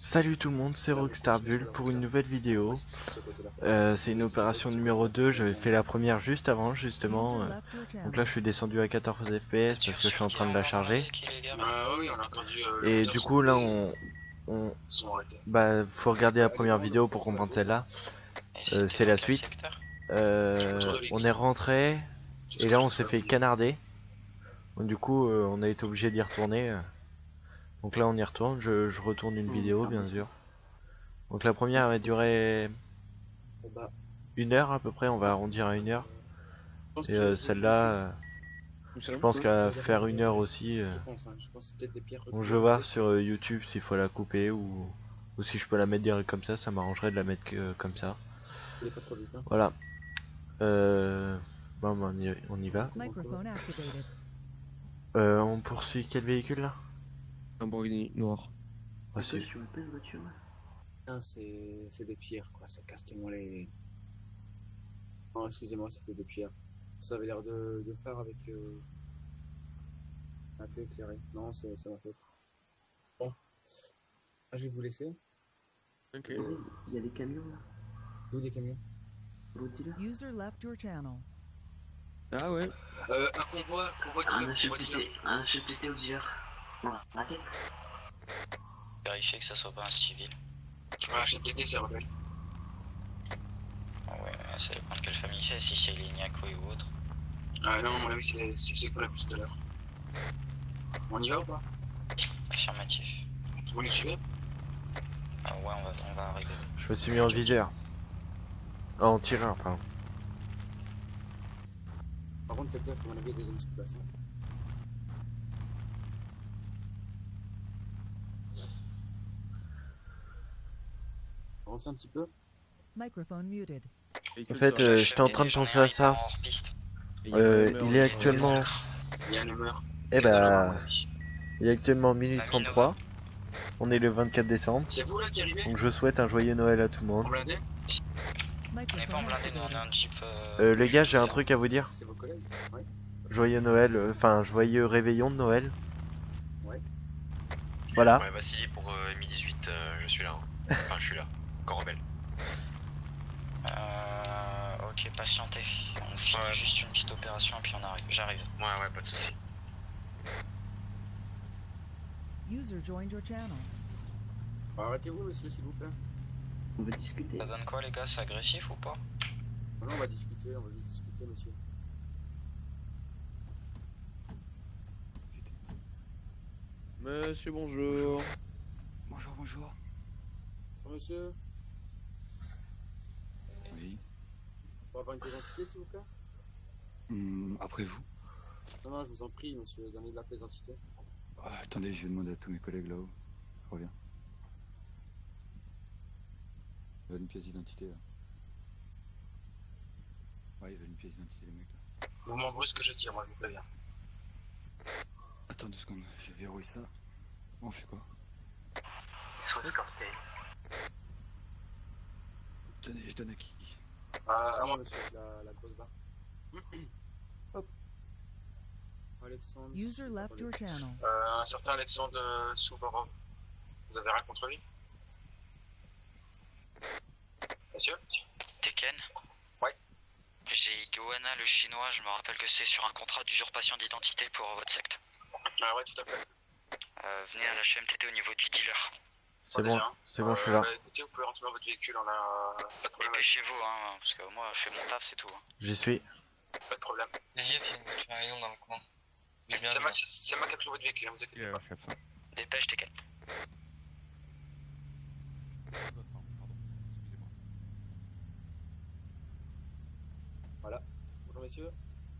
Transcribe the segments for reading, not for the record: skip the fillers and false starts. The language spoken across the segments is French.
Salut tout le monde, c'est Rockstar Bull pour une nouvelle vidéo. C'est une opération numéro 2, j'avais fait la première juste avant justement. Donc là je suis descendu à 14 FPS parce que je suis en train de la charger. Oui, on a entendu le Et moteur du son coup là on sont arrêtés. bah faut regarder la première vidéo pour comprendre celle-là. C'est la suite. On est rentré et là on s'est fait canarder. Donc, du coup on a été obligé d'y retourner. Donc là on y retourne, je retourne une vidéo bien sûr. Donc la première va durer Bah, 1 heure à peu près, on va arrondir à 1 heure. je pense Et qu'il y a d'autres celle-là, véhicules. je pense qu'à faire 1 heure aussi. Je pense, hein. Je pense que c'est peut-être des pierres Donc je reculées vais en voir fait. sur YouTube s'il faut la couper ou si je peux la mettre direct comme ça m'arrangerait de la mettre comme ça. Il est pas trop vite, hein. Voilà. Bon, bah, on y va. Microphone activated. On poursuit quel véhicule là? Lamborghini noir. Voici. Sur une belle voiture. Putain, c'est des pierres quoi, ça casse tellement les. Oh, excusez-moi, c'était des pierres. Ça avait l'air de phare avec un peu éclairé. Non, ça m'a fait. Bon. Ah, je vais vous laisser. Ok. Il y a des camions là. D'où des camions? L'autre dealer. User left your channel. Ah ouais. Un convoi Un dealer. HLTT, un HLTT au dealer. Voilà, raquette. Vérifier que ça soit pas un civil. Ah, HTT, c'est rebelle. Ah ouais, ça dépend de quelle famille c'est, si c'est Lignac ou autre. Ah non, à mon avis, c'est ce qu'on a vu tout à l'heure. On y va ou pas? Affirmatif. Vous nous suivez? Ah ouais, on va arriver. Je me suis mis en viseur. Ah, en tireur, pardon. Par contre, faites place, à mon avis, il y a des zones sur place. Hein. Avancez un petit peu. Microphone muted. En fait, j'étais en train de penser à ça. Il est actuellement. Il y a un humeur. Eh bah. Il est actuellement minuit 33. On est le 24 décembre. C'est vous là qui arrivez? Donc je souhaite un joyeux Noël à tout le En monde. blindé? On n'est pas en Microphone blindé, nous on activated. a un jeep. Les gars, j'ai un truc à vous dire. C'est vos collègues? Ouais. Joyeux Noël, enfin joyeux réveillon de Noël. Ouais. Voilà. Ouais, Vassili, pour Mi-18, je suis là. Hein. Enfin, je suis là. Encore rebelle. Ok, patientez. On finit Ouais. juste une petite opération et puis on arrive. J'arrive. Ouais, pas de soucis. User joined your channel. Arrêtez-vous, monsieur, s'il vous plaît. On veut discuter. Ça donne quoi les gars, c'est agressif ou pas? Non, on va discuter, on va juste discuter, monsieur. Monsieur, bonjour. Bonjour, bonjour. Bonjour, monsieur. Oui. Pour avoir une pièce d'identité, s'il vous plaît? Après vous. Non, je vous en prie, monsieur, donnez de la pièce d'identité. Ah, attendez, je vais demander à tous mes collègues là-haut. Je reviens. Ils veulent une pièce d'identité là. Ouais, ils veulent une pièce d'identité les mecs là. Mouvement brusque, je tire, moi, je vous préviens. Attends 2 secondes, je verrouille ça. On fait quoi? Ils sont escortés. Tenez, je donne à qui? À moi, monsieur, avec la grosse barre. Hop. Alexandre. User left your channel. Un certain Alexandre Souvarov. Vous avez rien contre lui? Monsieur? Tekken? Ouais. J'ai Goana le chinois, je me rappelle que c'est sur un contrat d'usurpation d'identité pour votre secte. Ah ouais, tout à fait. Venez à la HMTT au niveau du dealer. C'est bon, je suis là. Bah, écoutez, vous pouvez rentrer dans votre véhicule, on a pas de problème. Dépêchez-vous, hein, parce que moi je fais mon taf, c'est tout. Hein. J'y suis. Pas de problème. Il y a une voiture marion dans le coin. C'est moi qui ai pris votre véhicule, vous inquiétez pas. Dépêche, Tekken. Voilà. Bonjour messieurs.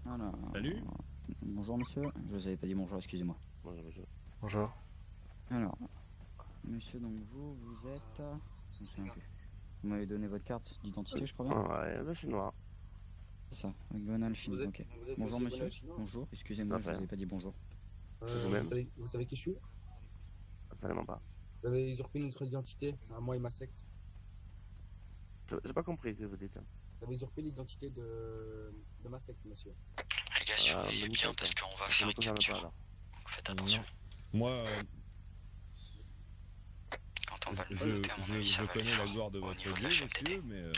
Voilà. Salut. Bonjour monsieur, je vous avais pas dit bonjour, excusez-moi. Bonjour. Alors, monsieur, donc vous êtes... Je me souviens plus. Vous m'avez donné votre carte d'identité, je crois bien. Ouais, le chinois. C'est ça, avec Gonal Chine, ok. Vous êtes Bonjour monsieur, Gonal Chinois bonjour, excusez-moi, je vous Parfait. avais pas dit bonjour. Vous-même. Vous savez qui je suis? Absolument pas. Vous avez usurpé notre identité, à moi et ma secte. J'ai pas compris ce que vous dites. Vous avez usurpé l'identité de ma secte, monsieur. Les gars, surveillez mais bien nickel, parce qu'on va Ça faire me une concerne pas capture. alors. Donc faites attention. Moi, Quand on va le Je, noter, à mon avis, ça je va connais aller la fort gloire de au votre niveau de dieu, la chaîne monsieur, mais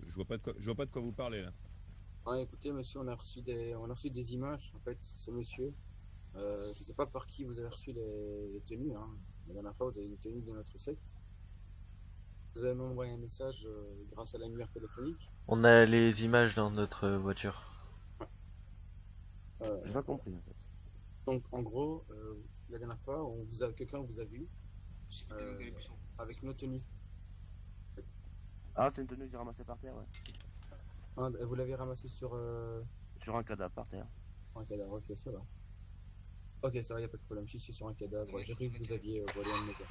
je vois pas de quoi vous parlez là. Ah, écoutez, monsieur, on a reçu des images, en fait, ce monsieur. Je sais pas par qui vous avez reçu les tenues, hein. La dernière fois, vous avez une tenue de notre secte. Vous avez m'envoyé un message grâce à l'annuaire téléphonique. On a les images dans notre voiture. J'ai pas compris en fait. Donc, en gros, la dernière fois, quelqu'un vous a vu avec nos tenues. En fait. Ah, c'est une tenue que j'ai ramassée par terre, ouais. Ah, vous l'avez ramassé sur Sur un cadavre par terre. un cadavre, ok, ça va. Ok, ça va, y a pas de problème. Je suis sur un cadavre. J'ai cru que vous aviez volé une maison.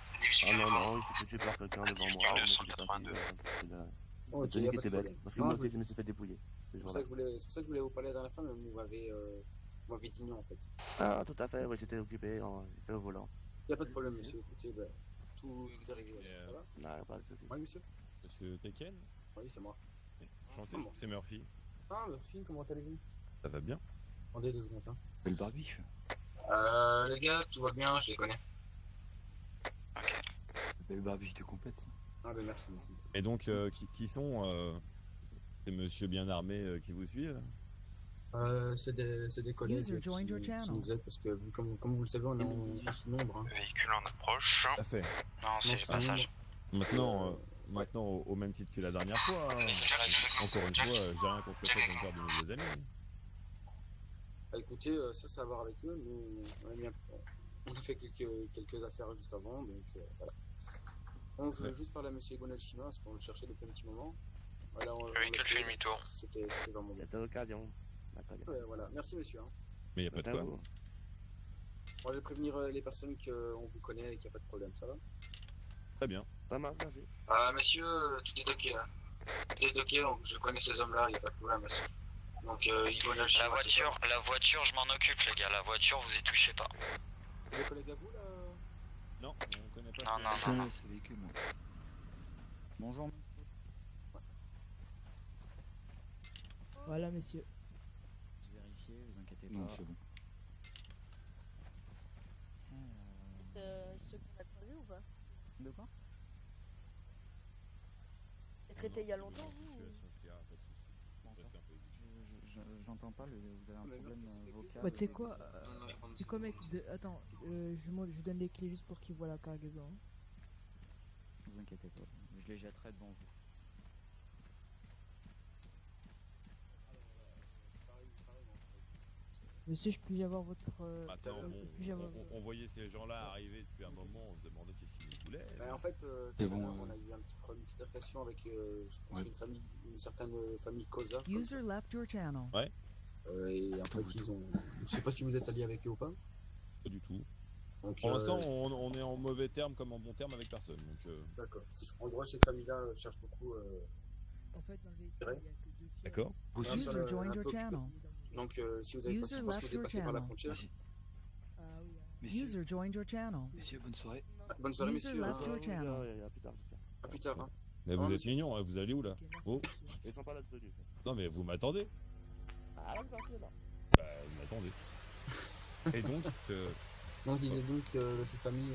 Ah non, non, il s'est fait tuer par quelqu'un devant moi. mais je l'ai pas dit, Oh, la ok, tenue y a qui pas était de belle. problème. Parce que Non, moi je aussi, je me suis fait dépouiller ce C'est pour jour-là. c'est pour ça que je voulais vous parler la dernière fois, mais vous m'avez dit non en fait. Ah, tout à fait, ouais, j'étais occupé, j'étais au volant. Y a pas de problème, monsieur. Écoutez, tout est réglé. Ça va? Non, pas de soucis. Oui, monsieur? Monsieur Tekken? Oui, c'est moi. Enchanté, c'est Murphy. Ah, Murphy, comment allez-vous? Ça va bien? Attendez 2 secondes. Hein. C'est le barbiche. Les gars, tout va bien, je les connais. Le barbiche de complète. Ah, ben merci. Et donc, qui sont ces monsieur bien armés qui vous suivent? C'est des collègues User joined your qui channel. nous aident parce que, comme vous le savez, on est en sous-nombre. Hein. Véhicule en approche. Tout à fait. Non, c'est le passage. Maintenant, au même titre que la dernière fois, hein. Encore une fois, j'ai rien contre le fait de me faire de nouveaux amis. Écoutez, ça va voir avec eux. Nous, on a fait quelques affaires juste avant, donc voilà. Donc, je voulais juste parler à monsieur Gonel Chinois parce qu'on le cherchait depuis un petit moment. Voilà, Le véhicule fait demi-tour. C'était vraiment bien. C'était l'occasion. Voilà, merci monsieur. Hein. Mais y a pas de quoi. Moi, je vais prévenir les personnes qu'on vous connaît et qu'il n'y a pas de problème, ça va? Très bien. Ça marche, merci. Monsieur, tout est ok. Hein. Tout est ok, donc je connais ces hommes-là, il n'y a pas de problème. Monsieur. Donc, la voiture, je m'en occupe, les gars. La voiture, vous y touchez pas. Des collègues à vous, là? Non, on connaît pas. Non. C'est le véhicule. Bonjour. Voilà, monsieur. Je vérifie, vous inquiétez pas. Non, c'est bon. Ceux qu'on a croisés ou pas? De quoi? Traité il y a longtemps, vous? J'entends pas, vous avez un problème vocal. Bah, tu sais quoi? C'est quoi, mec? Attends, je donne les clés juste pour qu'ils voient la cargaison. Hein. Vous inquiétez pas, je les jetterai devant vous. Monsieur, je puis avoir votre. Attends, on voyait ces gens-là arriver depuis un moment, on se demandait qu'est-ce qu'ils voulaient. En fait, on a eu une petite altercation avec je pense une certaine famille Cosa. User left your channel. Ouais. Et en fait, je sais pas si vous êtes allié avec eux ou pas. Pas du tout. Donc, pour l'instant, on est en mauvais terme comme en bon terme avec personne. D'accord. En gros, cette famille-là cherche beaucoup. En fait, dans le véhicule, il y a que 2 tirs. D'accord. User joined your channel. Donc, si vous avez User pas si left vous your passé par la channel. frontière. Ah oui. Messieurs, User joined your channel. messieurs, bonne soirée. Bonne soirée, User messieurs. left your channel. À plus tard, j'espère. À plus tard. Hein. Mais vous êtes mignons, hein, vous allez où là? Ok, merci, Oh, monsieur. Ils sont pas là de tenue. non mais vous m'attendez? Ah, là, c'est parti là. Bah, vous m'attendez. Et donc, On disait donc que cette famille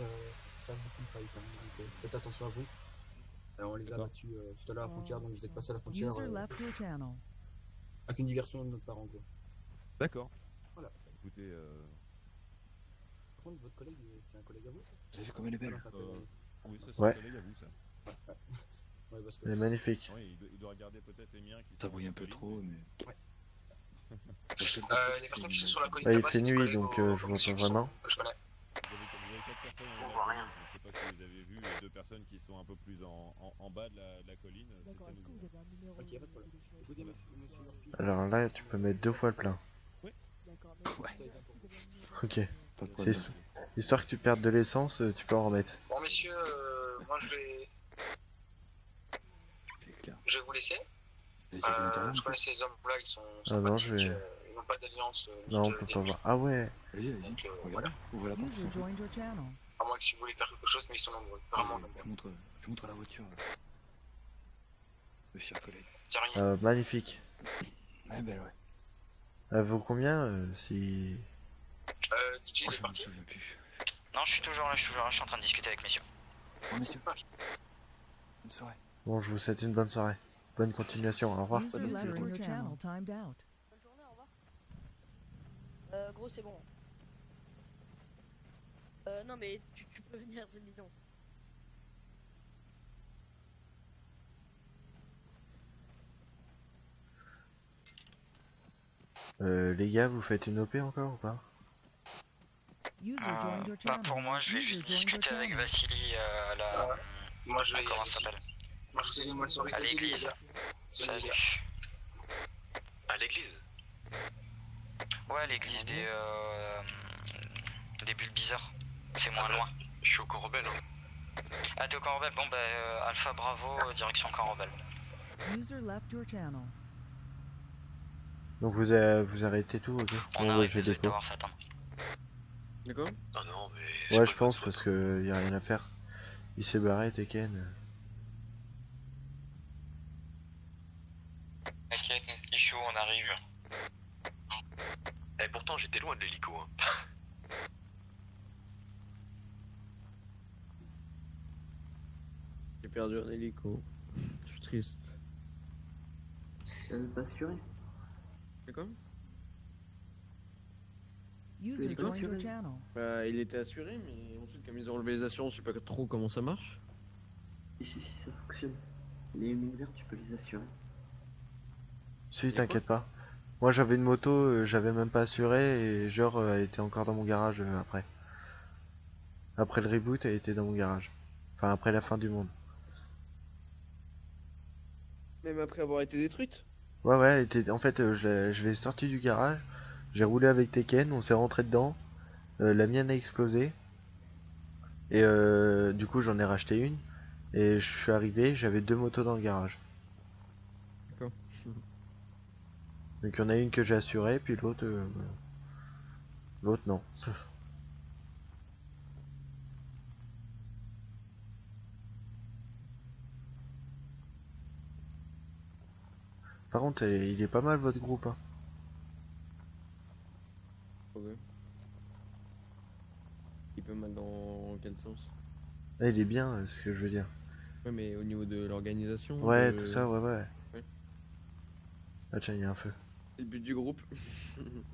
fait beaucoup de faillites. Hein, donc, faites attention à vous. On les a battus tout à l'heure à la frontière, donc vous êtes passé à la frontière User left your channel. avec une diversion de notre part en gros. d'accord. Voilà. Écoutez, Par contre, votre collègue, c'est un collègue à vous, ça? Vous avez vu comme elle est belle? Non, c'est un collègue à vous. oui, ça c'est Ouais. un collègue à vous ça. Ouais, parce que... Elle est magnifique. Oui, il doit regarder peut-être les miens qui Ça sont brille un peu jolis. trop, mais. Ouais. Les personnes qui sont sur la colline Là, il là-bas, fait c'est des nuit, collègues donc au je vous policier entends qui sont- vraiment. que je connais. Vous avez 4 personnes On dans voit la rien. colline, je sais pas si vous avez vu les 2 personnes qui sont un peu plus en bas de la colline. D'accord, est-ce que vous avez un numéro Ok, pas de problème. Écoutez, monsieur Murphy. Alors là, tu peux mettre 2 fois le plein. D'accord, mais Ouais. est-ce que vous avez un numéro Ok. Pas de C'est problème. histoire que tu perdes de l'essence, tu peux en remettre. Bon, messieurs, moi je vais C'est clair. vous laisser. Vous avez déjà vu l'intérieur? Je connais ces hommes-là, ils sont Ah non, je sympathiques, vais- ils n'ont pas d'alliance. ni Non, on de- peut pas d'ennemis. voir. Ah ouais. Vas-y, vas-y. Donc, Regarde. voilà. Ouvre la porte. User joined your channel. À moins que si vous voulez faire quelque chose, mais ils sont nombreux, vraiment nombreux. Je montre la voiture. Le cher collègue. C'est rien. Magnifique. Ouais, belle, ouais. Elle vaut combien si... DJ, il est Je me parti. souviens plus. Non, je suis toujours là, je suis en train de discuter avec messieurs. Bon, messieurs. Bonne soirée. Bon, je vous souhaite une bonne soirée. Bonne continuation, au revoir. User left your channel timed out. Bonne journée, au revoir. Gros, c'est bon. Non, mais tu peux venir, c'est bidon. Les gars, vous faites une OP encore ou pas? User joined your channel. Pour moi, je vais User juste joined your discuter avec channel. Vassili à la... Moi, je vais y Comment aller ça aussi. s'appelle? Moi, je vous ai dit une bonne soirée. À salut, les l'église. gars. Salut, les Salut. gars. À l'église? Ouais, l'église des bulles bizarres. C'est moins loin. Je suis au camp rebelle. Hein. Ah, t'es au camp rebelle? Bon, bah, Alpha Bravo, direction camp rebelle. User left your channel. Donc vous arrêtez tout, ok? On Bon, arrête, je vais désolé déco. d'avoir fait attendre. D'accord? Ah non, mais. Ouais, je pense parce que y a rien à faire. Il s'est barré, Tekken. T'inquiète, Ichou, on arrive. Et pourtant, j'étais loin de l'hélico. Hein. J'ai perdu un hélico. Je suis triste. T'avais pas assuré? D'accord? User quoi? joined your channel. Bah, il était assuré, mais ensuite, comme ils ont enlevé les assurances, je sais pas trop comment ça marche. Si, ça fonctionne. Les univers, tu peux les assurer. Si, t'inquiète pas. Moi j'avais une moto, j'avais même pas assuré et genre elle était encore dans mon garage après. Après le reboot, elle était dans mon garage. Enfin après la fin du monde. Même après avoir été détruite? Ouais, elle était. En fait, je l'ai sortie du garage. J'ai roulé avec Tekken, on s'est rentré dedans. La mienne a explosé. Et du coup, j'en ai racheté une. Et je suis arrivé, j'avais 2 motos dans le garage. D'accord. Donc il y en a une que j'ai assurée, puis l'autre. L'autre, non. Par contre, il est pas mal votre groupe. Hein. Ouais. Il peut mal dans quel sens? Ah, il est bien, ce que je veux dire. Ouais, mais au niveau de l'organisation. Ouais, tout ça, ouais. Ouais. Ah, tiens, il y a un feu. C'est le but du groupe.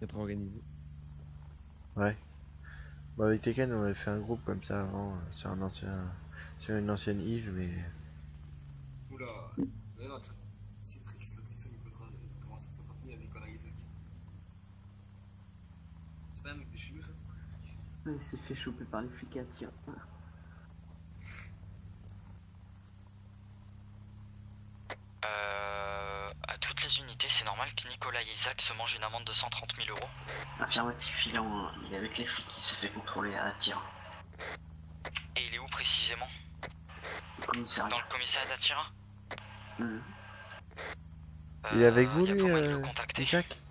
Être organisé. Ouais. Bah, avec Tekken, on avait fait un groupe comme ça avant, sur une ancienne île, mais. Oula, dans le chat. C'est triste, le Tiffany peut commencer à s'entretenir avec Konagizak. C'est pas un mec de chez nous, ça? Ouais, il s'est fait choper par les flics à tir. À toutes les unités, c'est normal que Nicolas Isaac se mange une amende de 130 000 €. Affirmatif, il est avec les flics, il s'est fait contrôler à tir. Et il est où précisément? Le commissariat. Dans le commissariat d'Atira? Il est avec vous, y a lui, comment de le contacter? Isaac?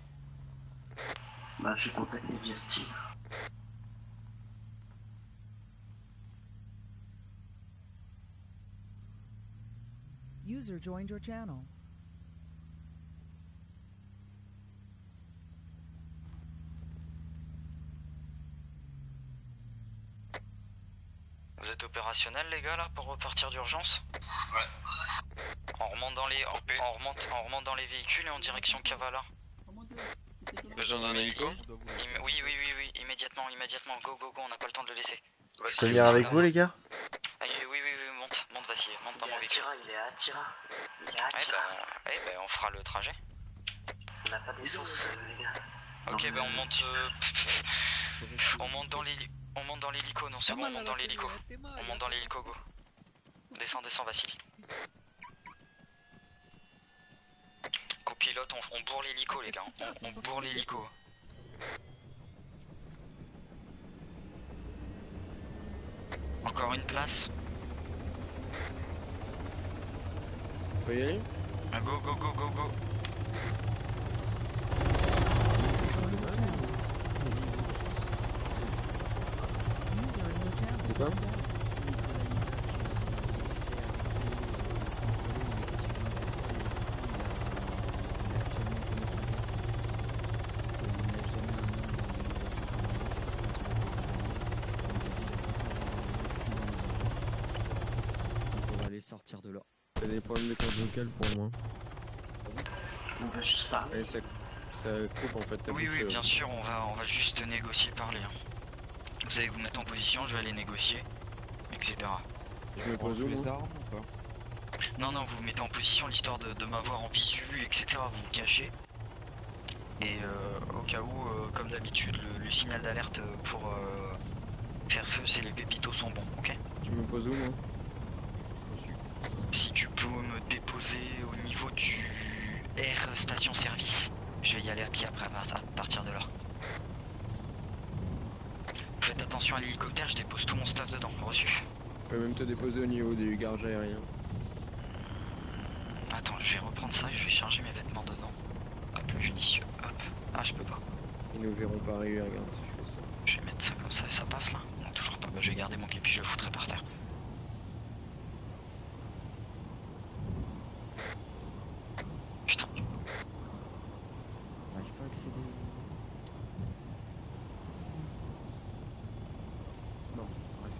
Bah, j'ai contacté via Steam. User joined your channel. Vous êtes opérationnel les gars là pour repartir d'urgence? Ouais. On remonte dans les véhicules et en direction Kavala. Besoin d'un hélico? Oui, immédiatement, go, on n'a pas le temps de le laisser. Je peux venir avec vous, les gars? Oui, monte Vassili, monte dans mon véhicule. Il est à Attira. On fera le trajet. On n'a pas d'essence, les gars. Ok, on monte. On monte dans l'hélico, non c'est bon, on monte dans l'hélico. On monte dans l'hélico, go. Descends, Vassili. Copilote, on bourre l'hélico, les gars. On bourre l'hélico. Encore une place. On peut y aller? Go. C'est quoi? partir de là. T'as des problèmes de corde vocale pour moi. On va juste parler. Et ça coupe en fait ta Oui, bouche. oui, bien sûr, on va juste négocier, parler. Hein. Vous allez vous mettre en position, je vais aller négocier, etc. Je me pose où moi? Non, non, vous vous mettez en position, l'histoire de m'avoir en visu, etc. Vous vous cachez. Et au cas où, comme d'habitude, le signal d'alerte pour faire feu, c'est les pépitos sont bons, ok? Tu me poses où moi? Si tu peux me déposer au niveau du R station service, je vais y aller à pied après à partir de là. Faites attention à l'hélicoptère, je dépose tout mon staff dedans, reçu. Je peux même te déposer au niveau du garage aérien. Attends, je vais reprendre ça et je vais charger mes vêtements dedans. Hop, judicieux, hop. Ah, je peux pas. Ils nous verront pas arriver, regarde si je fais ça. Je vais mettre ça comme ça et ça passe là. Non, toujours pas. Bah, je vais garder mon képi, je le foutrai par terre. Putain. J'arrive pas à accéder. Bon, bref.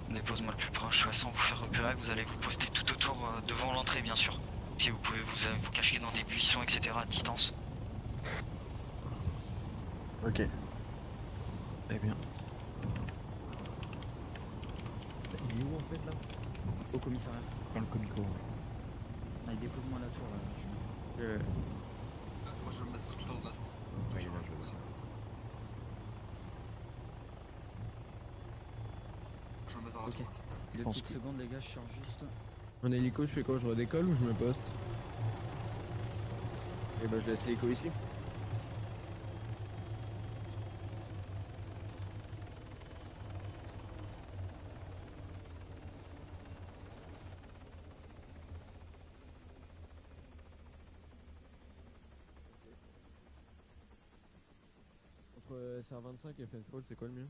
Dépose-moi le plus proche, sans vous faire repérer, vous allez vous poster tout autour devant l'entrée bien sûr. Si vous pouvez vous cacher dans des buissons, etc. à distance. Ok. Eh bien. Il est où en fait là? Au commissariat. Dans le comico. Allez, dépose-moi à la tour là. Moi je vais me mettre tout en bas. Ouais, il est là, je vois. Je vais me mettre dans la Ok. tour. 2 petites secondes les gars, je charge juste. En hélico, je fais quoi? Je redécolle ou je me poste? Et bah je laisse l'hélico ici. Entre SR25 et Fenfall, c'est quoi le mieux?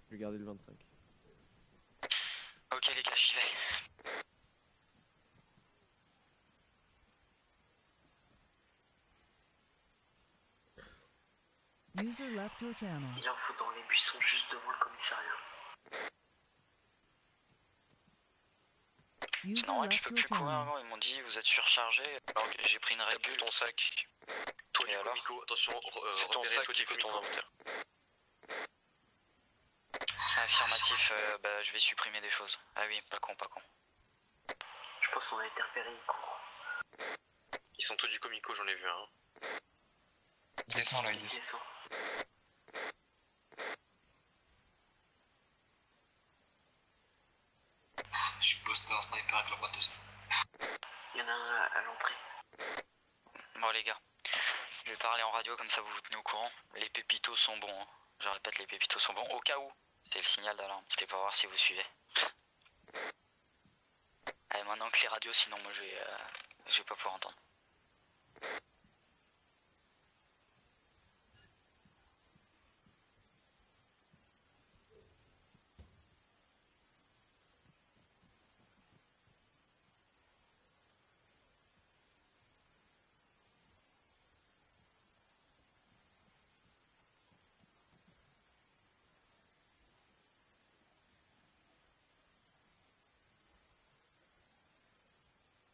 Je vais garder le 25. Ok les gars, j'y vais. User left your channel. Il en faut dans les buissons juste devant le commissariat. User Non, et puis left je peux your plus courir channel. avant, ils m'ont dit vous êtes surchargé. Alors que j'ai pris une règle. Ton sac. Toi Et du alors comico, attention, C'est ton sac qui fait ton inventaire. Affirmatif, bah je vais supprimer des choses. Ah oui, pas con, pas con. Je pense qu'on a été repérés, ils courent. Ils sont tous du comico, j'en ai vu un. Il descend là, il Il descend. descend. Je suis posté un sniper avec la boîte de sang. Il y en a un à l'entrée. Bon les gars, je vais parler en radio comme ça vous vous tenez au courant. Les pépitos sont bons, hein. Je répète, les pépitos sont bons. Au cas où, c'est le signal d'alarme. C'était pour voir si vous suivez. Allez, maintenant que les radios, sinon moi je vais pas pouvoir entendre.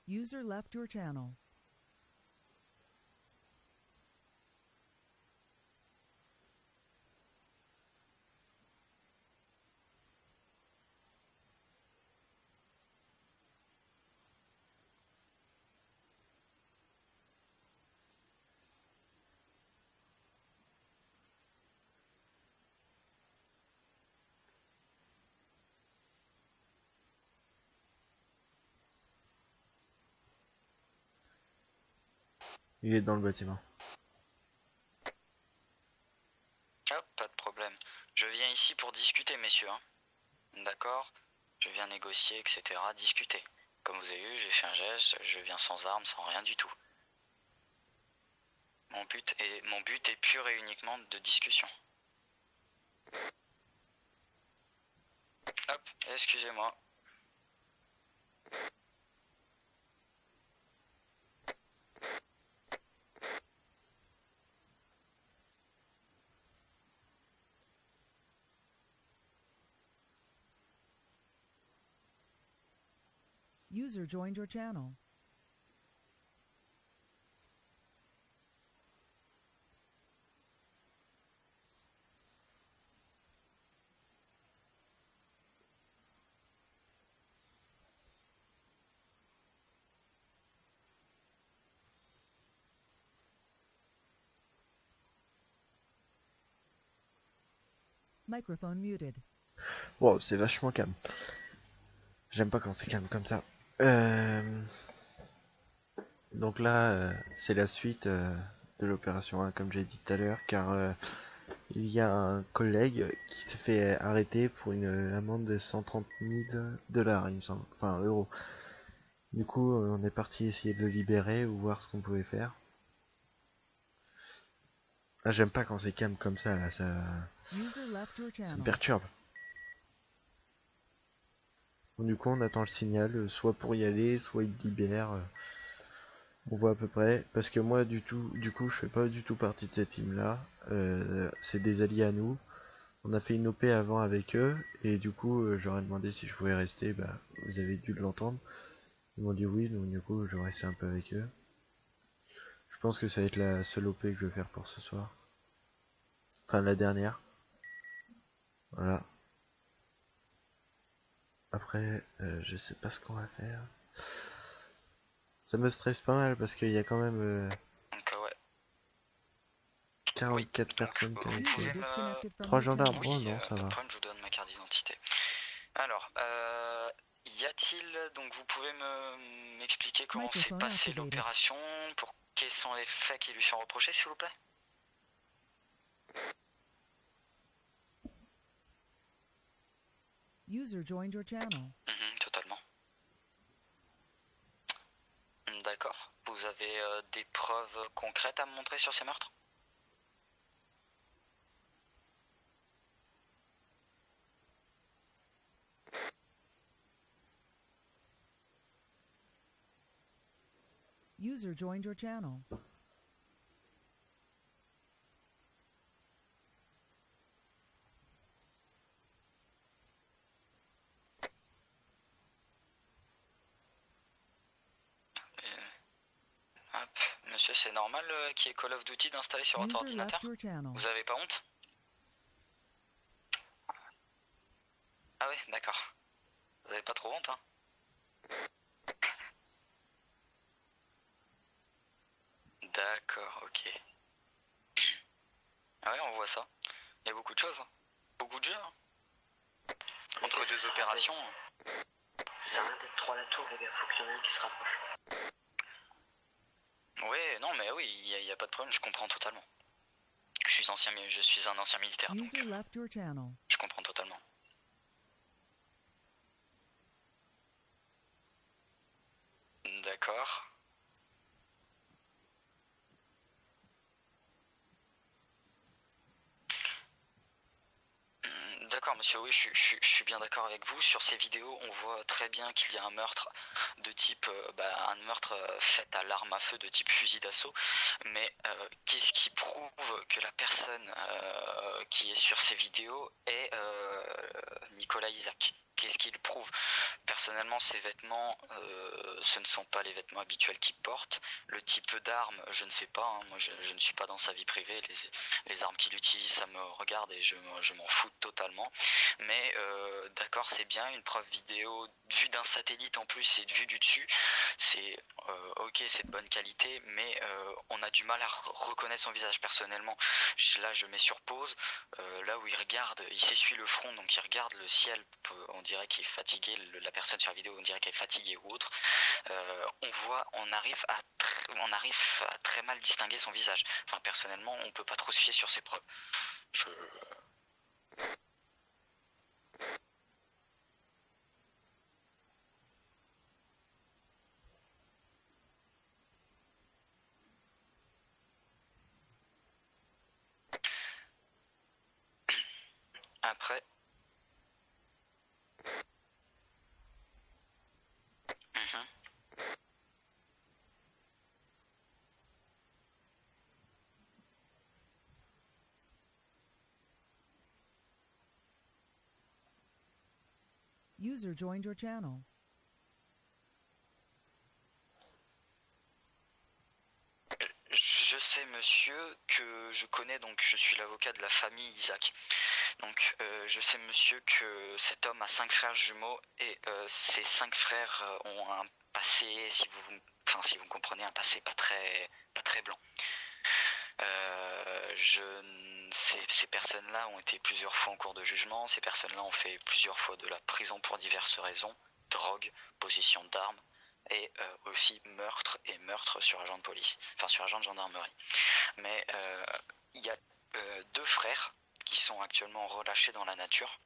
User left your channel. Il est dans le bâtiment. Hop, pas de problème. Je viens ici pour discuter, messieurs. Hein. D'accord? Je viens négocier, etc. Discuter. Comme vous avez vu, j'ai fait un geste, je viens sans armes, sans rien du tout. Mon but est pur et uniquement de discussion. Hop, excusez-moi. User joined your channel. Microphone muted. Wow, c'est vachement calme. J'aime pas quand c'est calme comme ça. Donc là, c'est la suite de l'opération 1, comme j'ai dit tout à l'heure, car il y a un collègue qui s'est fait arrêter pour une amende de 130 000 $, il me semble, enfin euros. Du coup, on est parti essayer de le libérer ou voir ce qu'on pouvait faire. Ah, j'aime pas quand c'est calme comme ça, là, ça me perturbe. Bon, du coup, on attend le signal, soit pour y aller, soit il te libère. On voit à peu près, parce que moi, du coup, je fais pas du tout partie de cette team-là. C'est des alliés à nous. On a fait une OP avant avec eux, et du coup, j'aurais demandé si je pouvais rester. Bah, vous avez dû l'entendre. Ils m'ont dit oui, donc du coup, je reste un peu avec eux. Je pense que ça va être la seule OP que je vais faire pour ce soir. Enfin, la dernière. Voilà. Après, je sais pas ce qu'on va faire. Ça me stresse pas mal parce qu'il y a quand même 44 personnes connectées. 3 gendarmes, oh non, ça va. Je vous donne ma carte d'identité. Alors, y a-t-il, donc vous pouvez m'expliquer comment s'est passée l'opération, pour quels sont les faits qui lui sont reprochés, s'il vous plaît? User joined your channel. Totalement. D'accord. Vous avez des preuves concrètes à me montrer sur ces meurtres? User joined your channel. Monsieur, c'est normal qu'il y ait Call of Duty d'installer sur votre ordinateur? Vous avez pas honte? Ah oui, d'accord. Vous avez pas trop honte, hein? D'accord, ok. Ah ouais, on voit ça. Il y a beaucoup de choses. Beaucoup de jeux. Hein. Entre deux opérations. Ça arrête d'être 3 à la tour, les gars. Faut qu'il y en ait un qui se rapproche. Ouais, non, mais oui, il y a pas de problème, je comprends totalement. Je suis un ancien militaire. Donc, je comprends totalement. D'accord. D'accord, monsieur, oui, je suis bien d'accord avec vous. Sur ces vidéos, on voit très bien qu'il y a un meurtre de type, un meurtre fait à l'arme à feu de type fusil d'assaut. Mais qu'est-ce qui prouve que la personne qui est sur ces vidéos est Nicolas Isaac? Qu'est-ce qu'il prouve? Personnellement, ces vêtements, ce ne sont pas les vêtements habituels qu'il porte. Le type d'arme, je ne sais pas. Hein. Moi, je ne suis pas dans sa vie privée. Les armes qu'il utilise, ça me regarde et je m'en fous totalement. Mais d'accord, c'est bien une preuve vidéo vue d'un satellite en plus et vue du dessus. C'est ok, c'est de bonne qualité, mais on a du mal à reconnaître son visage. Personnellement, là, je mets sur pause. Là où il regarde, il s'essuie le front, donc il regarde le ciel. On dirait qu'il est fatigué, la personne sur la vidéo, on dirait qu'elle est fatiguée ou autre. On arrive à très mal distinguer son visage. Enfin, personnellement, on peut pas trop se fier sur ces preuves. Après. User joined your channel. monsieur que je connais, donc je suis l'avocat de la famille Isaac. Donc je sais monsieur que cet homme a 5 frères jumeaux et ces 5 frères ont un passé, si vous me comprenez, un passé pas très blanc. Ces personnes-là ont été plusieurs fois en cours de jugement, ces personnes-là ont fait plusieurs fois de la prison pour diverses raisons, drogue, possession d'armes, et aussi meurtre sur agent de police, enfin sur agent de gendarmerie. Mais il y a 2 frères qui sont actuellement relâchés dans la nature.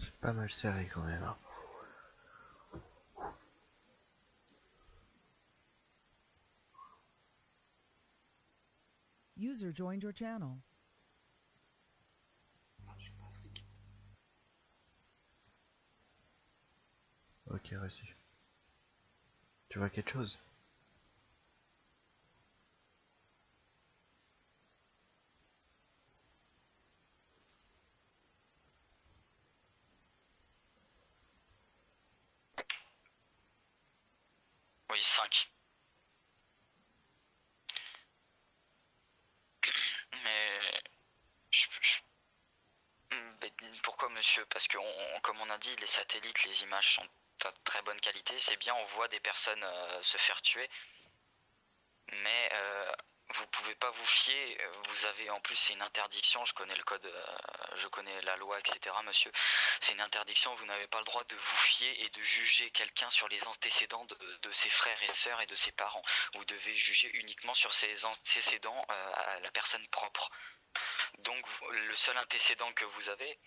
C'est pas mal serré quand même. Hein. User joined your channel. Ok, reçu. Tu vois quelque chose? Oui, 5. Mais pourquoi monsieur? Parce que comme on a dit, les satellites, les images sont de très bonne qualité. C'est bien, on voit des personnes se faire tuer. Mais vous pouvez pas vous fier. Vous avez en plus, c'est une interdiction. Je connais le code, je connais la loi, etc. Monsieur, c'est une interdiction. Vous n'avez pas le droit de vous fier et de juger quelqu'un sur les antécédents de ses frères et sœurs et de ses parents. Vous devez juger uniquement sur ses antécédents à la personne propre. Donc le seul antécédent que vous avez,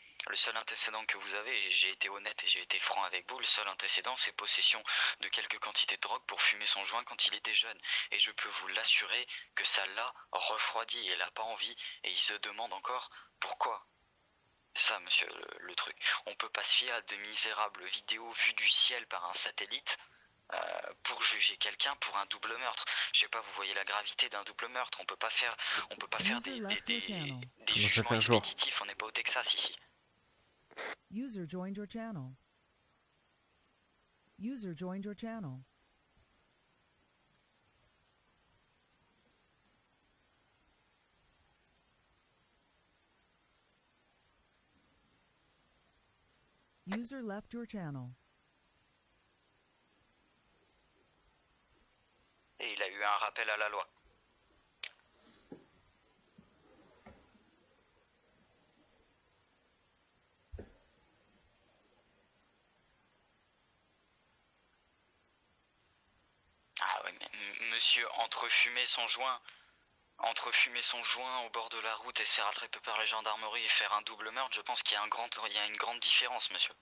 et j'ai été honnête et j'ai été franc avec vous, le seul antécédent c'est possession de quelques quantités de drogue pour fumer son joint quand il était jeune. Et je peux vous l'assurer que ça l'a refroidi et il n'a pas envie et il se demande encore pourquoi. Ça monsieur le truc. On peut pas se fier à de misérables vidéos vues du ciel par un satellite. Pour juger quelqu'un pour un double meurtre. Je sais pas, vous voyez la gravité d'un double meurtre. On peut pas faire des jugements expéditifs. On n'est pas au Texas ici. User joined your channel. User joined your channel. User left your channel. Et il a eu un rappel à la loi. Ah oui, mais monsieur, entre fumer son joint au bord de la route et se faire attraper par la gendarmerie et faire un double meurtre, je pense qu'il y a une grande différence, monsieur.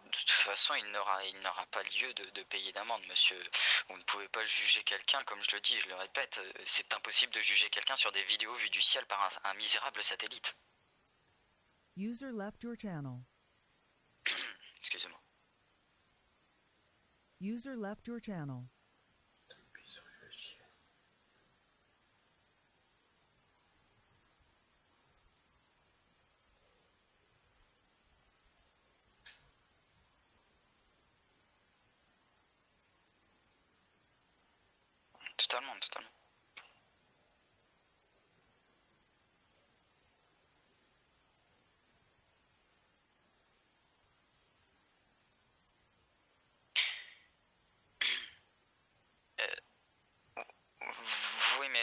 De toute façon, il n'aura pas lieu de payer d'amende, monsieur. Vous ne pouvez pas juger quelqu'un, comme je le dis et je le répète, c'est impossible de juger quelqu'un sur des vidéos vues du ciel par un misérable satellite. User left your channel. Excusez-moi. User left your channel. Totalement.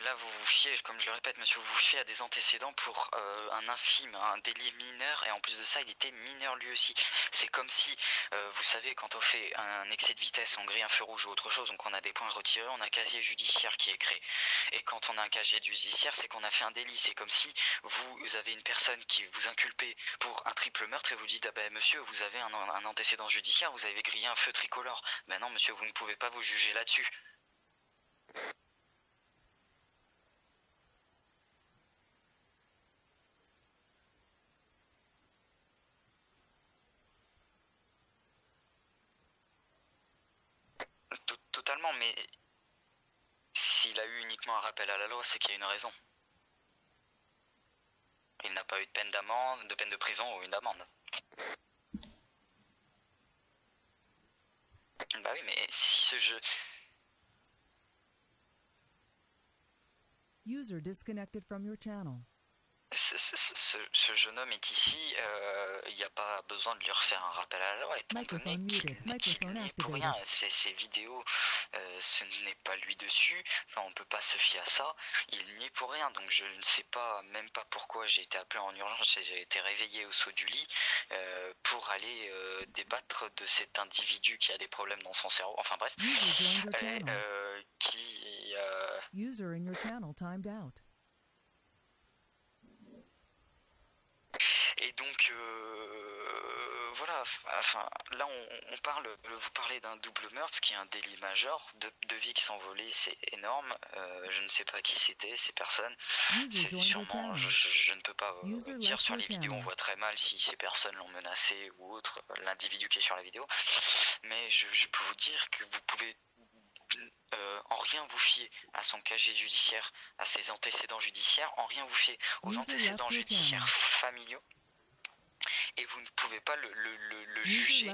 là vous vous fiez, comme je le répète monsieur, vous vous fiez à des antécédents pour un infime, un délit mineur, et en plus de ça il était mineur lui aussi. C'est comme si, vous savez, quand on fait un excès de vitesse, on grille un feu rouge ou autre chose, donc on a des points retirés, on a un casier judiciaire qui est créé. Et quand on a un casier judiciaire, c'est qu'on a fait un délit. C'est comme si vous avez une personne qui vous inculpez pour un triple meurtre et vous dites, ah ben monsieur, vous avez un antécédent judiciaire, vous avez grillé un feu tricolore. Ben non monsieur, vous ne pouvez pas vous juger là-dessus. Totalement, mais s'il a eu uniquement un rappel à la loi, c'est qu'il y a une raison. Il n'a pas eu de peine d'amende, de peine de prison ou une amende. Bah oui, mais si ce jeu... User disconnected from your channel. Ce jeune homme est ici, il n'y a pas besoin de lui refaire un rappel à la loi, étant donné qu'il n'est pour rien. Ces vidéos, ce n'est pas lui dessus, enfin, on ne peut pas se fier à ça, il n'y est pour rien, donc je ne sais pas, même pas pourquoi j'ai été appelé en urgence et j'ai été réveillé au saut du lit pour aller débattre de cet individu qui a des problèmes dans son cerveau, enfin bref, qui... User in your channel timed out. Et donc, voilà, enfin, là on parle, vous parlez d'un double meurtre, ce qui est un délit majeur, deux vies qui sont volées, c'est énorme, je ne sais pas qui c'était, ces personnes, c'est sûrement, je ne peux pas dire sur les vidéos, on voit très mal si ces personnes l'ont menacé ou autre, l'individu qui est sur la vidéo, mais je peux vous dire que vous pouvez en rien vous fier à son casier judiciaire, à ses antécédents judiciaires, en rien vous fier aux antécédents judiciaires familiaux, et vous ne pouvez pas le juger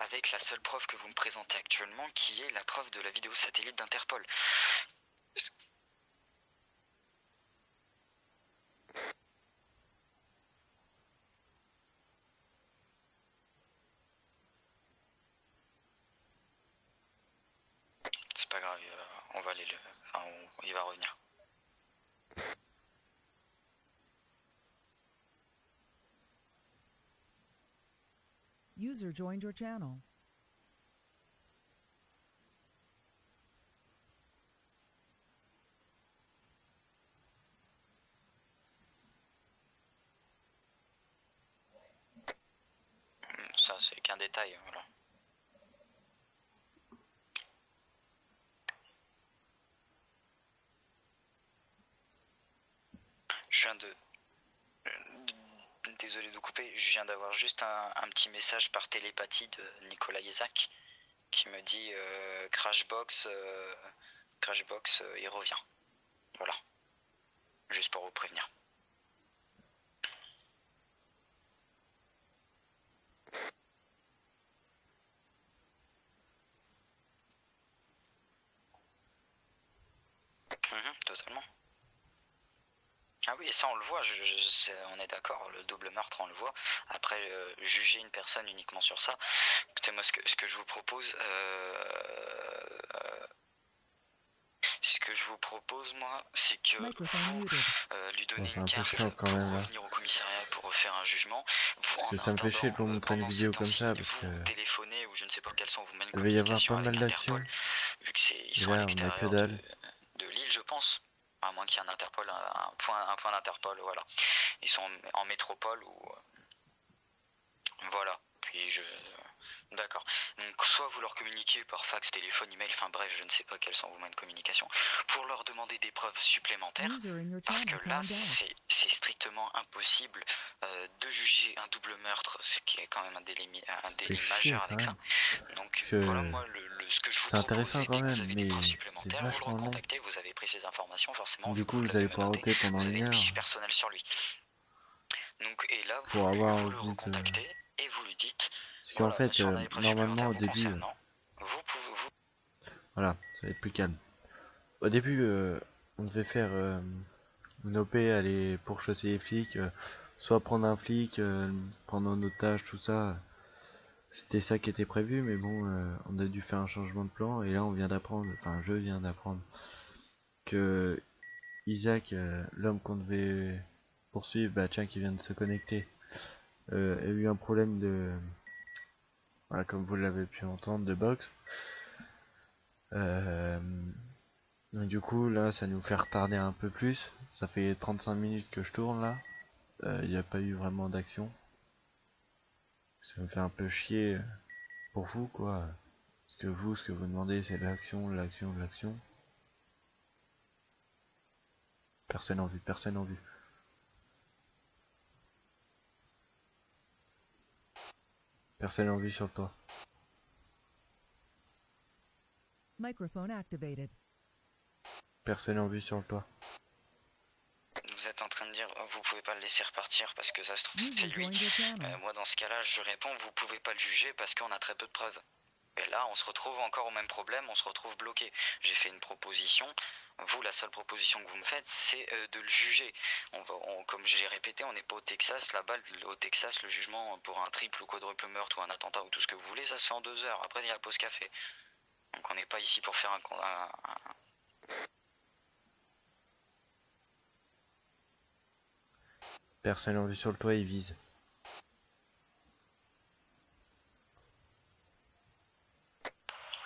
avec la seule preuve que vous me présentez actuellement, qui est la preuve de la vidéo satellite d'Interpol. C'est pas grave, on va aller enfin, il va revenir. User joined your channel. Ça, c'est qu'un détail, voilà. Je viens de... Désolé de vous couper, je viens d'avoir juste un petit message par télépathie de Nicolas Isaac qui me dit Crashbox, il revient. Voilà. Juste pour vous prévenir. Totalement. Ah oui, ça on le voit, on est d'accord, le double meurtre on le voit. Après, juger une personne uniquement sur ça, écoutez moi ce que je vous propose, moi, c'est que vous lui donnez une carte pour revenir au commissariat pour refaire un jugement. Parce que ça me fait chier de vous montrer une vidéo comme ça, parce que téléphonez ou je ne sais pas quels sont vous mène il devait y avoir pas mal d'actions. Et là on a que dalle. De l'île je pense. À moins qu'il y ait un Interpol, un point d'Interpol, voilà. Ils sont en métropole ou... Voilà. Puis D'accord. Donc soit vous leur communiquez par fax, téléphone, email, enfin bref, je ne sais pas quels sont vos moyens de communication, pour leur demander des preuves supplémentaires, parce que là, c'est strictement impossible de juger un double meurtre, ce qui est quand même un délit majeur avec ça. Donc voilà, moi, ce que je vous propose, intéressant quand même, vous avez mais des preuves supplémentaires, vous le long. recontactez, vous avez pris ces informations, forcément. Du coup, vous allez pouvoir voter pendant une heure. Vous avez une fiche personnelle sur lui. Donc, et là, pour vous avoir le recontactez et vous lui dites... Parce qu'en fait, normalement au début... Voilà, ça va être plus calme. Au début, on devait faire une OP, aller pourchasser les flics, soit prendre un flic, prendre un otage, tout ça. C'était ça qui était prévu, mais bon, on a dû faire un changement de plan, et là on vient d'apprendre, enfin je viens d'apprendre, que Isaac, l'homme qu'on devait poursuivre, bah tiens, qui vient de se connecter, a eu un problème de, voilà, comme vous l'avez pu entendre, de box. Donc du coup là ça nous fait retarder un peu plus. Ça fait 35 minutes que je tourne là. Il n'y a pas eu vraiment d'action. Ça me fait un peu chier pour vous quoi. Parce que vous, ce que vous demandez c'est de l'action, de l'action, de l'action. Personne en vue, personne en vue. Personne en vue sur le toit. Microphone activated. Personne en vue sur le toit. Vous êtes en train de dire, oh, vous pouvez pas le laisser repartir parce que ça se trouve User c'est lui. joined your channel. Moi dans ce cas-là, je réponds, vous pouvez pas le juger parce qu'on a très peu de preuves. Et là, on se retrouve encore au même problème, on se retrouve bloqué. J'ai fait une proposition. Vous, la seule proposition que vous me faites, c'est de le juger. Comme j'ai répété, on n'est pas au Texas. Là-bas, au Texas, le jugement pour un triple ou quadruple meurtre ou un attentat ou tout ce que vous voulez, ça se fait en 2 heures. Après, il y a la pause café. Donc on n'est pas ici pour faire un... Personne en vue sur le toit, il vise.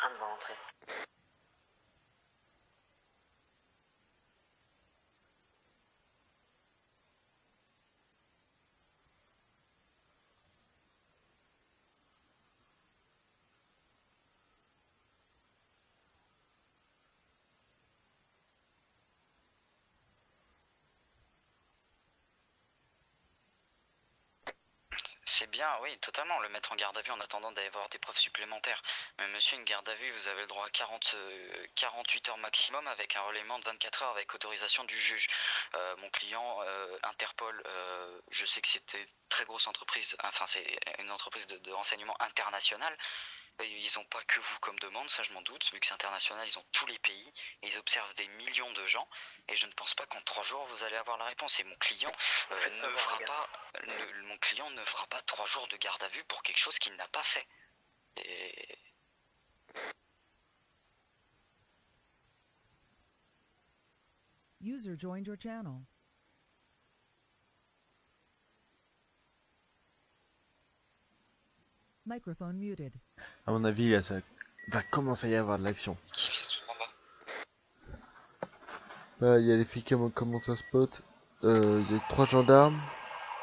Un va rentrer. C'est bien, oui, totalement, le mettre en garde à vue en attendant d'avoir des preuves supplémentaires. Mais monsieur, une garde à vue, vous avez le droit à 48 heures maximum avec un relayement de 24 heures avec autorisation du juge. Mon client, Interpol, je sais que c'était très grosse entreprise, enfin c'est une entreprise de renseignement international. Ils n'ont pas que vous comme demande, ça je m'en doute, vu que c'est international, ils ont tous les pays, et ils observent des millions de gens, et je ne pense pas qu'en 3 jours vous allez avoir la réponse. Et mon client ne fera pas 3 jours de garde à vue pour quelque chose qu'il n'a pas fait. Et... User joined your channel. Microphone muted. À mon avis, là, ça va commencer à y avoir de l'action. Là, il y a les flics qui commencent à spot. Il y a 3 gendarmes.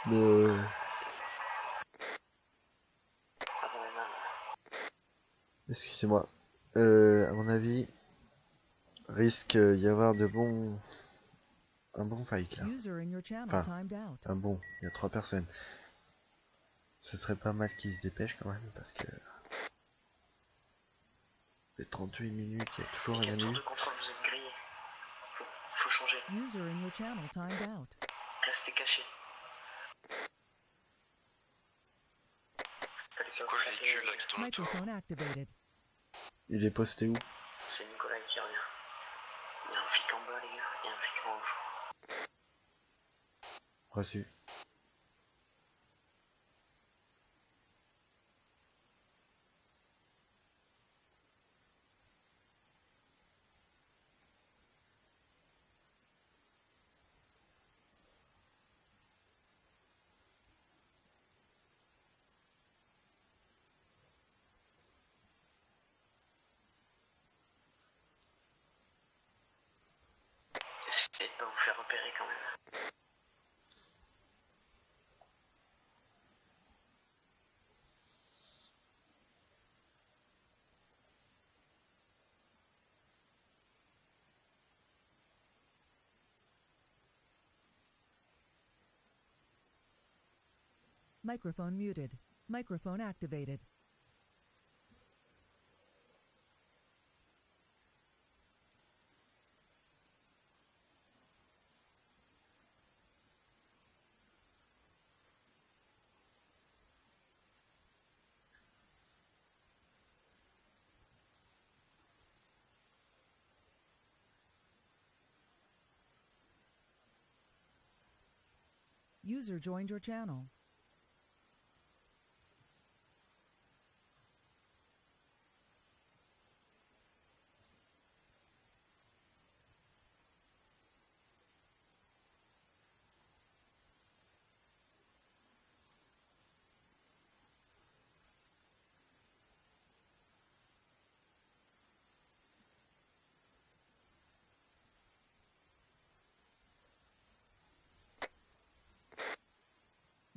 Mais excusez-moi. À mon avis, risque y avoir un bon fight là. User in your channel Enfin, timed out. un bon. Il y a 3 personnes. Ce serait pas mal qu'ils se dépêchent quand même parce que les 38 minutes, il y a toujours rien eu. Tour de contrôle, vous êtes grillé. Faut changer. User in your channel timed out. Restez caché. C'est quoi le véhicule là qui tourne autour? Microphone activated. Il est posté où? C'est Nicolas qui revient. Il y a un flic en bas, les gars. Il y a un flic rouge. Reçu. Essayez de pas vous faire repérer quand même. Microphone muted. Microphone activated. User joined your channel.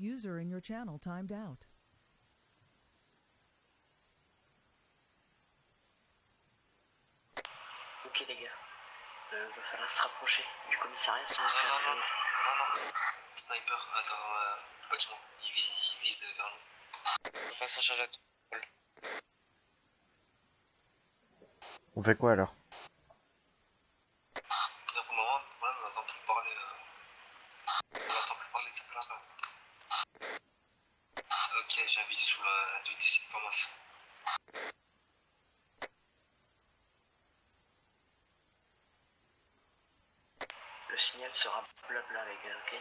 User in your channel timed out. Ok les gars, va falloir se rapprocher du commissariat sinon Non. Sniper, attends, le bâtiment. Il vise vers nous. On passe en chargette. On fait quoi alors? Pour le moment, on n'entend plus parler. Ça fait longtemps. Ok, j'ai avisé sur la information. Le signal sera blabla les gars, ok?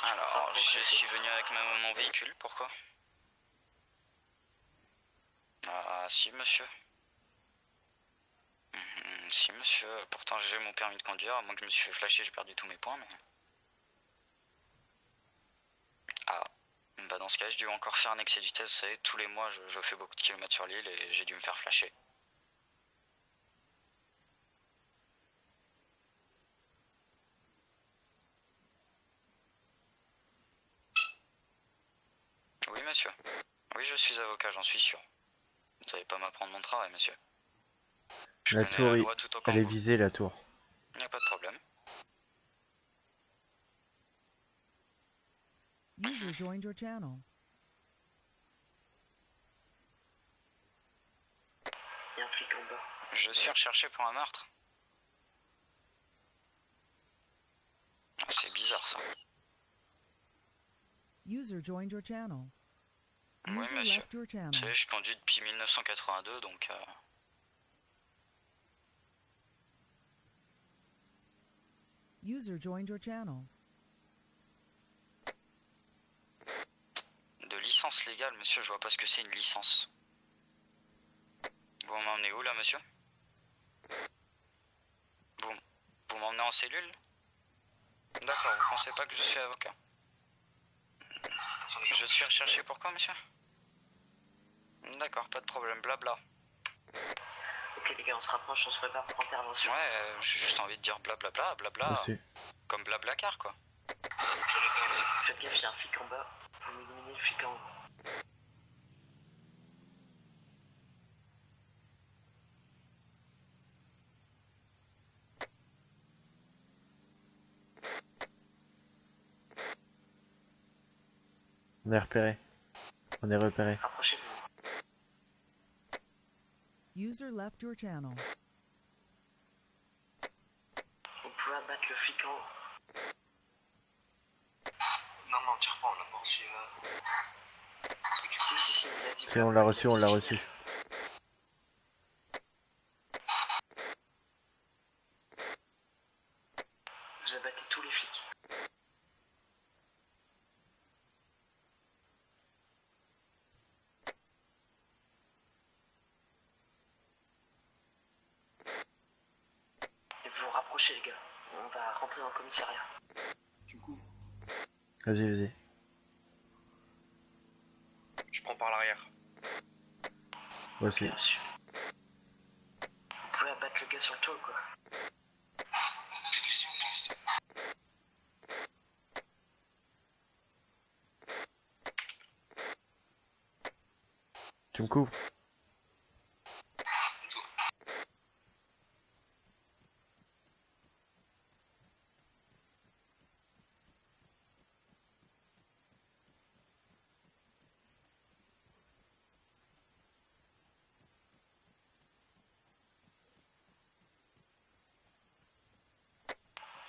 Alors, je suis venu avec mon véhicule, pourquoi? Ah, si monsieur. Si monsieur, pourtant j'ai mon permis de conduire, à moins que je me suis fait flasher, j'ai perdu tous mes points, mais... Ah, bah dans ce cas j'ai dû encore faire un excès de vitesse, vous savez, tous les mois je fais beaucoup de kilomètres sur l'île et j'ai dû me faire flasher. Oui monsieur. Oui, je suis avocat, j'en suis sûr. Vous n'allez pas m'apprendre mon travail, monsieur. La tour, elle est visée, la tour. Il n'y a pas de problème. User joined your channel. Il y a un flic en bas. Je suis recherché pour un meurtre. Ah, c'est bizarre ça. User joined your channel. Oui, User monsieur. left your Vous channel. savez, je conduis depuis 1982, donc... User joined your channel. De licence légale, monsieur, je vois pas ce que c'est une licence. Vous m'emmenez où là, monsieur? Vous m'emmenez en cellule? D'accord, vous pensez pas que je suis avocat? Je suis recherché pourquoi, monsieur? D'accord, pas de problème, blabla. Ok les gars, on se rapproche, on se prépare pour intervention. Ouais, j'ai juste envie de dire blablabla, blabla. Aussi. Comme blablacar, quoi. Faites gaffe, il y a un flic en bas. Vous m'éliminez le flic en haut. On est repéré. On est repéré. Rapprochez-vous. User left your channel. Vous pouvez abattre le flic en haut. Non, on tire pas, on l'a pas reçu. Si, il a dit. Si, on l'a reçu, on l'a reçu. Vous abattez tous les flics. Et vous vous rapprochez les gars. On va rentrer dans le commissariat. Tu me couvres. Vas-y, vas-y. Je prends par l'arrière. Moi aussi. Bien sûr. Vous pouvez abattre le gars sur le toit ou quoi? Tu me couvres? Let's go.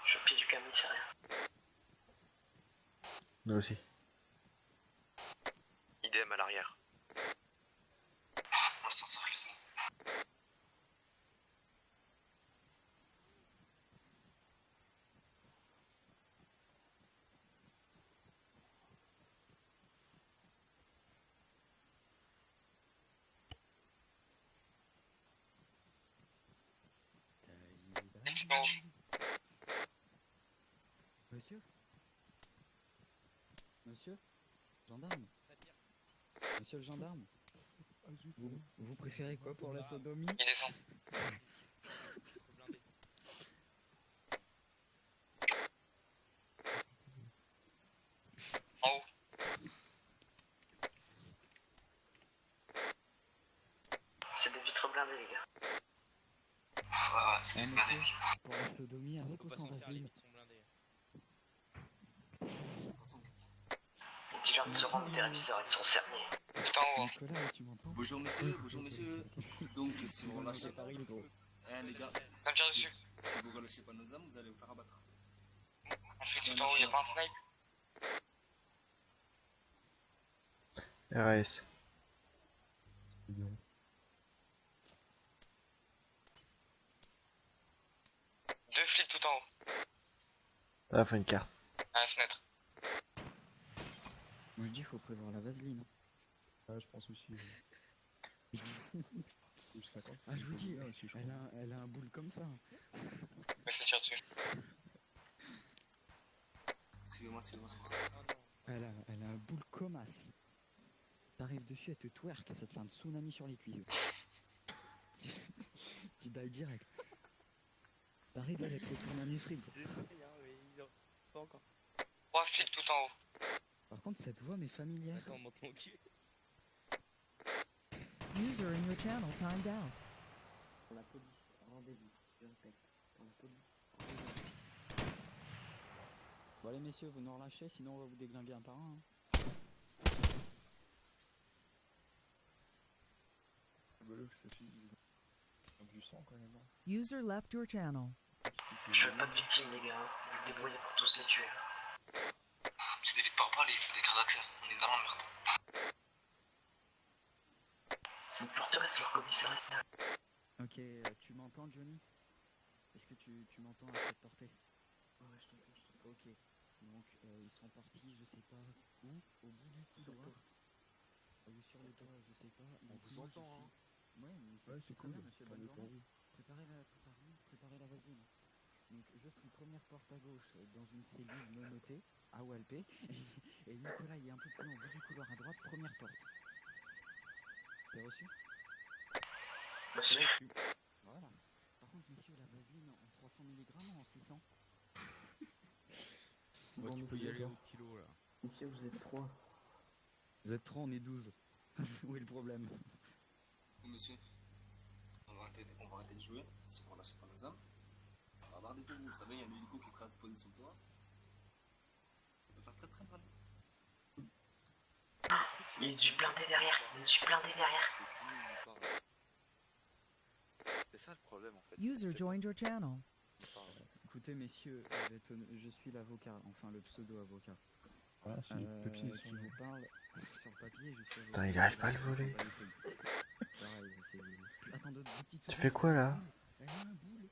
Je suis au pied du commissariat. Nous aussi. Idem à l'arrière. On s'en sort les ça. Monsieur? Monsieur? Gendarme? Monsieur le gendarme, vous préférez quoi pour la sodomie? Il descend. En haut. C'est des vitres blindées, les gars. Ah, monsieur, pour la sodomie avec ou sans vaseline? Dis-leur de se rendre des réviseurs, ils sont cernés. Tout en haut. Nicolas, tu m'entends? Bonjour messieurs. Donc si vous relâchez pas, les gars, Ça me tire dessus. si vous relâchez pas nos âmes, vous allez vous faire abattre. Un flic tout en haut, y'a pas un snipe. RAS. Deux flics tout en haut. Ah, fait une carte. À la fenêtre. Moi je dis faut prévoir la vaseline. Ah, je pense aussi. Ah je vous dis, elle a un boule comme ça. Mais ça tire dessus. Suivez-moi. Elle a un boule comme as. T'arrives dessus, elle te twerk et ça te fait un tsunami sur les cuisses. Tu dalles direct. T'arrives avec le tsunami frigo. Pas encore. 3 flics tout en haut. Par contre cette voix m'est familière. Attends, monte mon cul. User in your channel timed out. Pour la police, rendez-vous. Je répète. Pour la police, rendez-vous. Bon allez messieurs, vous nous relâchez, sinon on va vous déglinguer un par un. Hein. Du sang quand même. User left your channel. Je veux pas de victimes, les gars. Vous vous débrouillez pour tous les tuer. C'est des vides par balle, il faut des cartes d'accès. On est dans la merde. C'est une forteresse, leur commissariat. Ok, tu m'entends Johnny? Est-ce que tu m'entends à cette portée? Ouais, je t'entends. Ok, donc ils sont partis, je sais pas où, au bout du couloir. Ou sur les toits, je sais pas. On vous entend, hein. Ouais, mais c'est cool. bien, monsieur, bonne journée. Préparez la vaseline. Donc je suis première porte à gauche dans une cellule non notée, à OLP, et Nicolas il est un peu plus loin, au bout du couloir à droite, première porte. T'as reçu? Monsieur. Voilà. Par contre, messieurs, la vaseline en 300 mg ou en 600? Bon, tu peux y messieurs, aller au kilo là. Messieurs, vous êtes 3. Vous êtes 3, on est 12. Où est le problème? Monsieur, on va arrêter de jouer. Si vous relâchez pas nos âmes, ça va avoir des coups. Vous savez, il y a un hélico qui est transposé sur le toit. Ça peut faire très très mal. Il y a une suite blindée derrière. C'est ça le problème en fait. User joined your channel. Écoutez, messieurs, je suis l'avocat, enfin le pseudo-avocat. Voilà, c'est le papier. Qui vous parle sur le papier, je suis Putain, il arrive pas à le voler. Pareil, c'est... Attends, deux petites Tu secondes. fais quoi là? Elle a un boule.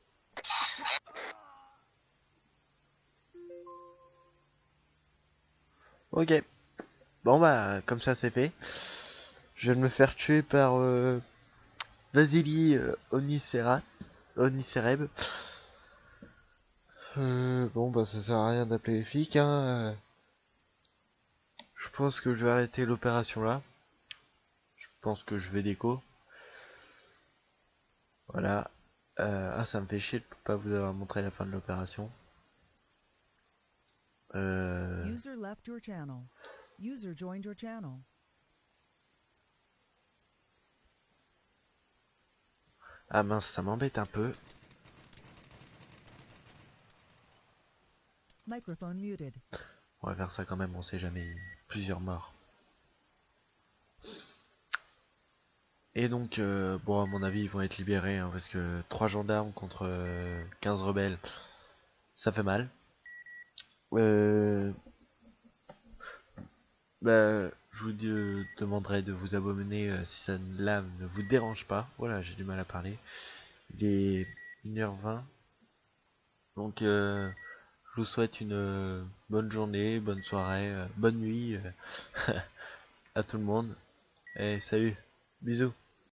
Ok. Bon bah, comme ça c'est fait. Je vais me faire tuer par Vasily Onicereb. Bon bah ça sert à rien d'appeler les flics hein. Je pense que je vais arrêter l'opération là. Je pense que je vais déco. Voilà. Ah ça me fait chier de pas vous avoir montré la fin de l'opération. User left your channel. User joined your channel. Ah mince, ça m'embête un peu. Microphone muted. On va faire ça quand même, on sait jamais. Plusieurs morts. Et donc, bon à mon avis ils vont être libérés hein, parce que 3 gendarmes contre 15 rebelles, ça fait mal. Bah, je vous demanderai de vous abonner si ça là ne vous dérange pas. Voilà, j'ai du mal à parler. Il est 1h20. Donc je vous souhaite une bonne journée, bonne soirée, bonne nuit à tout le monde. Et salut, bisous.